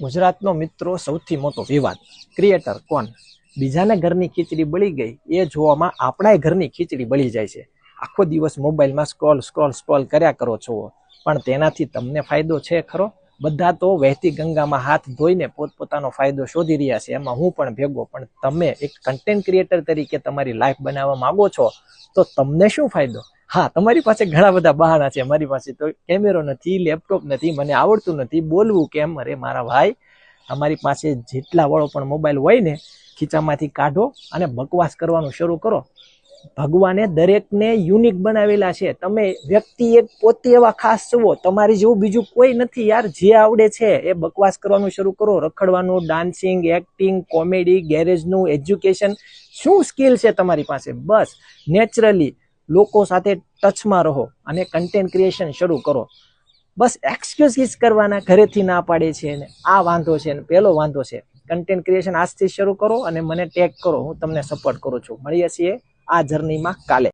ગુજરાતનો મિત્રો સૌથી મોટો વિવાદ ક્રિએટર કોણ. બીજાને ઘરની ખીચડી બળી ગઈ એ જોવામાં આપણાય ઘરની ખીચડી બળી જાય છે. આખો દિવસ મોબાઈલમાં સ્ક્રોલ કર્યા કરો છો, પણ તેનાથી તમને ફાયદો છે ખરો? બધા તો વહેતી ગંગામાં હાથ ધોઈને પોતપોતાનો ફાયદો શોધી રહ્યા છે, એમાં હું પણ ભેગો. પણ તમે એક કન્ટેન્ટ ક્રિએટર તરીકે તમારી લાઈફ બનાવવા માંગો છો તો તમને શું ફાયદો? હા, તમારી પાસે ઘણા બધા બહાના છે. મારી પાસે તો કેમેરો નથી, લેપટોપ નથી, મને આવડતું નથી, બોલવું કેમ? અરે મારા ભાઈ, તમારી પાસે જેટલા વાળો પણ મોબાઈલ હોય ને, ખીચામાંથી કાઢો અને બકવાસ કરવાનું શરૂ કરો. ભગવાને દરેકને યુનિક બનાવેલા છે. તમે વ્યક્તિ એક પોતે એવા ખાસ છો, તમારી જેવું બીજું કોઈ નથી યાર. જે આવડે છે એ બકવાસ કરવાનું શરૂ કરો. રખડવાનું, ડાન્સિંગ, એક્ટિંગ, કોમેડી, ગેરેજનું, એજ્યુકેશન, શું સ્કિલ છે તમારી પાસે? બસ નેચરલી લોકો સાથે ટચમાં રહો અને કન્ટેન્ટ ક્રિએશન શરૂ કરો. બસ એક્સક્યુઝ કરવાના, ઘરેથી ના પાડે છે ને આ વાંધો છે ને પેલો વાંધો છે. કન્ટેન્ટ ક્રિએશન આજથી શરૂ કરો અને મને ટેગ કરો, હું તમને સપોર્ટ કરું છું. મળીએ છીએ આ જર્નીમાં કાલે.